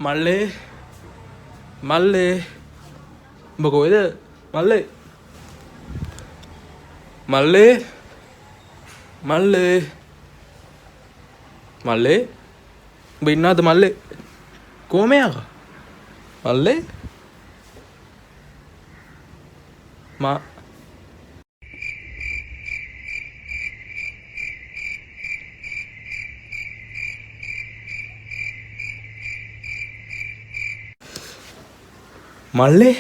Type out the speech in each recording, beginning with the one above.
මල්ලේ මල්ලේ උඹ කොහෙද මල්ලේ මල්ලේ මල්ලේ මල්ලේ උඹ ඉන්නවද මල්ලේ කොහමද මල්ලේ මල්ලේ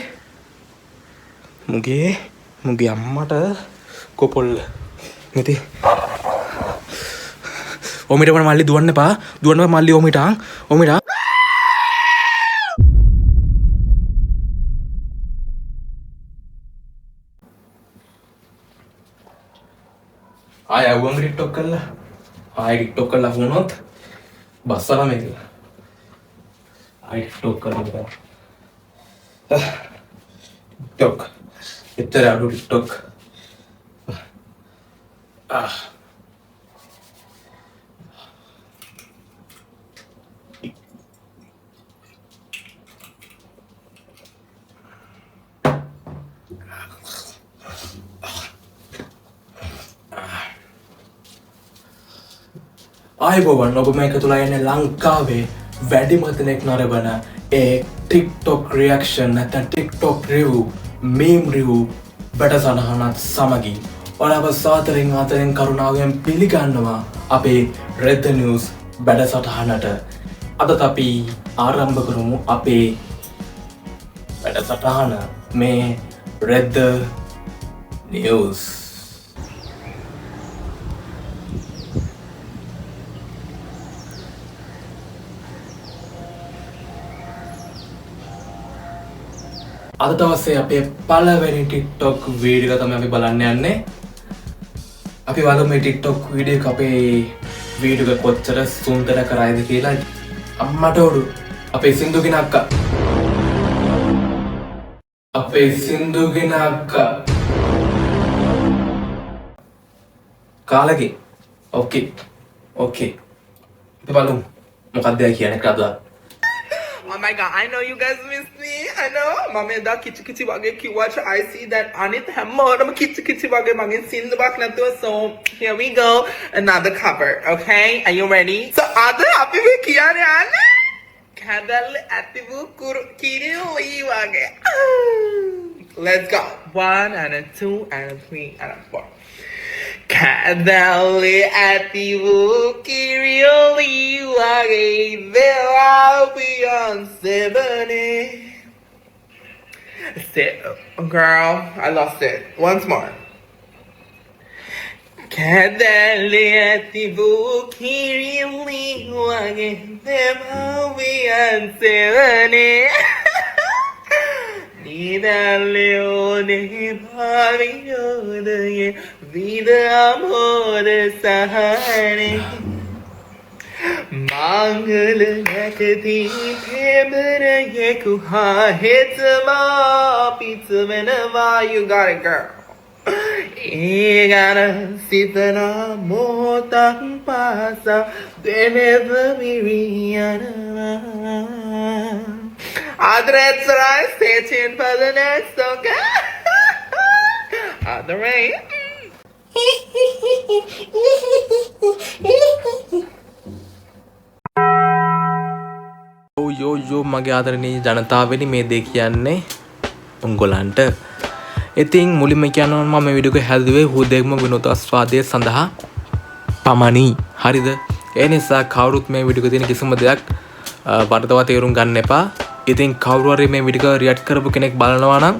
මුගේ අම්මට කොපොල්ල ඉති ඔමිට මල්ලි දුවන්න එපා දුවන්න මල්ලි ඔමිට ආය අවුවන් ටික්ටොක් කරලා ආය ටික්ටොක් කරලා වුණොත් බස්සලා මේක ආය ටික්ටොක් කරලා TikTok. Itu ada TikTok. ආයුබෝවන් ඔබ මේක තුල යන්නේ ලංකාවේ වැඩිම දෙනෙක් නරඹන ඒ TikTok reaction නැත්නම් TikTok review meme review බටසටහනත් සමගින් ඔයාලව සාදරයෙන් කරුණාවෙන් පිළිගන්නවා අපේ Red News බටසටහනට. අදත් අපි ආරම්භ කරමු අපේ බටසටහන මේ Red News. අද දවසේ අපේ පළවෙනි TikTok වීඩියෝ එක තමයි අපි බලන්න යන්නේ. අපි බලමු මේ TikTok වීඩියෝ එක අපේ වීඩියෝ එක කොච්චර සුන්දර කරයිද කියලා. අම්මට උඩු අපේ සින්දුගෙන අක්කා. අපේ සින්දුගෙන අක්කා. කාලගේ. ඕකේ. අපි බලමු මොකක්ද කියන්නේ කතා. Oh my god, I know you guys miss me. I know. Mama da kichi wage kiwach. I see that Anit hammer kichi wage magin sin the back natu. So here we go. Another cover. Okay? Are you ready? So other happy we kiyane ane. Kadal ativu kiri wage. Let's go. 1 and a 2 and a 3 and a 4. Kadali ativu kirioli wage there beyond 70. Girl, I lost it. Once more. Kadali ativu kirioli wage there beyond 70. Nidaleone bhaviyodaya vida amor sahane Mangala nakati pemara yekuha hitama pitsamena. You got it, girl. Egana sitana motang pasa deneva miriana. That's right. Stay tuned for the next, okay? The rain. යෝ මගේ ආදරණීය ජනතාවනි මේ දේ කියන්නේ උංගලන්ට. ඉතින් මුලින්ම කියනවා මම මේ වීඩියෝ එක හැදුවේ හුදෙක්ම විනෝදාස්වාදයේ සඳහා පමණි. හරිද? ඒ නිසා කවුරුත් මේ වීඩියෝ එකේ තියෙන කිසිම දෙයක් වරදවා තේරුම් ගන්න එපා. ඉතින් කවුරු හරි මේ වීඩියෝ එක රියැක්ට් කරපු කෙනෙක් බලනවා නම්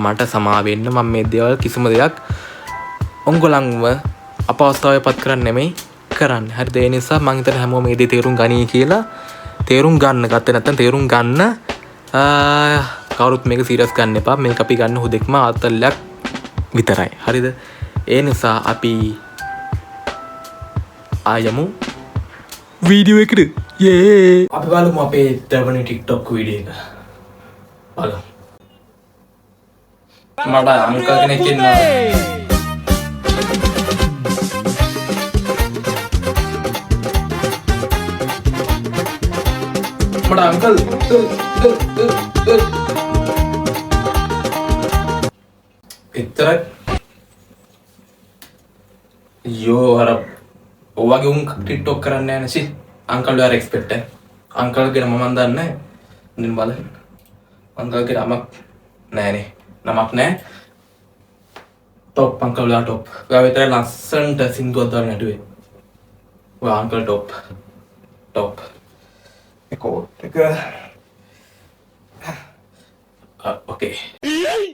මට සමා වෙන්න. මම මේ දේවල් කිසිම දෙයක් උංගලන්ව අපවස්ථාවේපත් කරන්නේ නෙමෙයි කරන්නේ. හරිද? ඒ නිසා මම හිතන හැමෝම මේ දේ තේරුම් ගනී කියලා. තේරුම් ගන්න ගත්තේ නැත්නම් තේරුම් ගන්න කවුරුත් මේක සීරියස් ගන්න එපා. මේක අපි ගන්න හුදෙක්ම ආතල්ලයක් විතරයි. හරිද? ඒ නිසා අපි ආයමු වීඩියෝ එකට. යේ අපි බලමු අපේ දෙවනි TikTok වීඩියෝ එක. බලමු. මට අංකල් කෙනෙක් ඉන්නවා. මට අංකල් එච්චරයි යෝ අර ඔවගේ උන් ටික්ටොක් කරන්න යන සි අංකල් යාර එක්ස්පෙක්ට් අංකල් ගෙන මම දන්නේ ඉතින් බලන්න අංකල්ගේ නමක් නෑනේ නමක් නෑ टॉप अंकल वाला टॉप ඔයා විතර ලස්සන්ට සින්දුවක් දාන්න නටුවේ ඔයා අංකල් टॉप ඒ කෝට් එක ඕකේ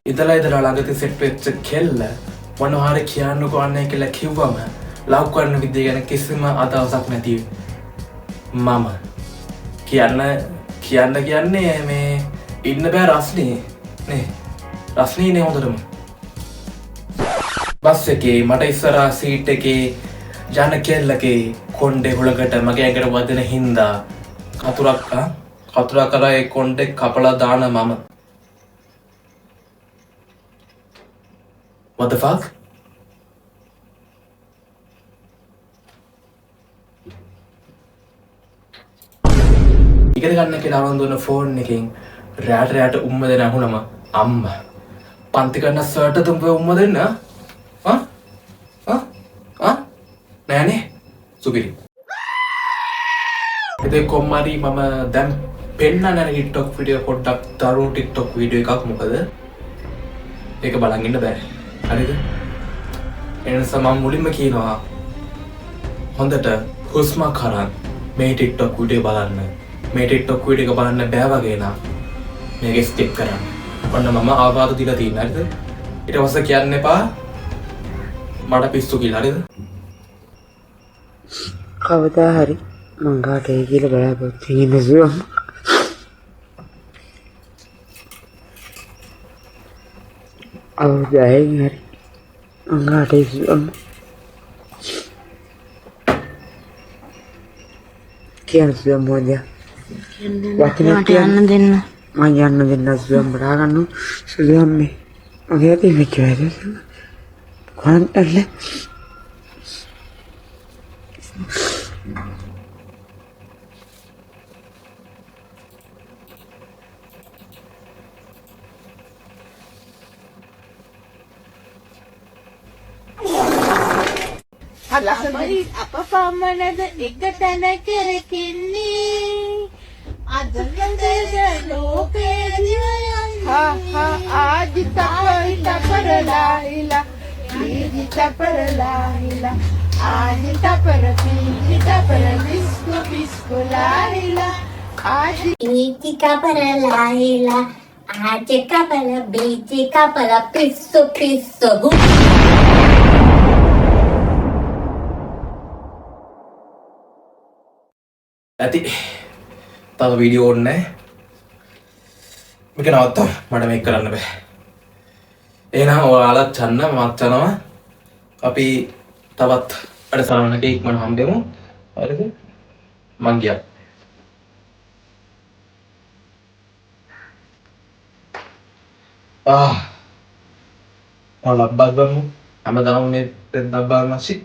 ඉතලා ළඟදී සෙට් වෙච්ච කෙල්ල මොනවා හරි කියන්නකෝ අනේ කියලා කිව්වම ලව් කරන විදිය ගැන කිසිම අදහසක් නැති මම කියන්නේ මේ ඉන්න බෑ රස්නේ නේ රස්නේ නේ හොඳටම බස් එකේ මට ඉස්සරහා සීට් එකේ යන කෙල්ලගේ කොණ්ඩේ හුලකට මගේ ඇඟට වදින හින්දා කතුරක් කරා ඒ කොණ්ඩේ කපලා දාන මම What the fuck? ඉගෙන ගන්න කියලා අරන් දුන්න ෆෝන් එකෙන් රැට උම්ම දෙන අහුනම අම්මා පන්ති කරන සර්ට තුඹේ උම්ම දෙන්න නෑනේ සුපිරි ඉතින් කොම්මරි මම දැන් පෙන්නන TikTok වීඩියෝ පොඩ්ඩක් දරුණු TikTok වීඩියෝ එකක් මොකද ඒක බලන් ඉන්න බෑ හරිද එනිසා මම මුලින්ම කියනවා හොඳට හුස්මක් අරන් මේ TikTok වීඩියෝ බලන්න මේ TikTok වීඩියෝ එක බලන්න බෑ වගේ නම් මේක ස්කිප් කරන්න ඔන්න මම ආවාද දීලා තියෙනවා හරිද ඊට පස්සේ කියන්න එපා මට පිස්සු කියලා හරිද කවදා හරි මං ගාට ඒ කියලා බලාපොරොත්තු වෙන සුවම් අවුරුද්දෙන් හරි මං ගාට ඒ සුවම් කියන සුවම් මොකද මට යන්න දෙන්න මං යන්න දෙන්න සුවම් බලා ගන්න සුවම් මේ මගේ අතේ වෙච්ච වැඩ කොන්ටල්ල අපයි අප පමණද එක තැන කරකින්නේ අදනද ලෝකේ දිවයන් ආදි තපයි තපරලාහිලා දීදි තපරලාහිලා ආදි තපර පීදි තපර විස්කු විස්කුලාහිලා ආදි Iti kapalahila, ate kapala, biti kapala, pisso pisso. ඇති තව වීඩියෝ ඕනේ මේක නවත්තන්න මට මේක කරන්න බෑ එහෙනම් ඔයාලත් චන්න මමත් යනවා අපි තවත් වැඩසටහනක ඉක්මන හම්බෙමු හරිද මං ගියා ඔයාලා බබ්බමු හැමදාම මේ දෙන්න බබ්බා මාසි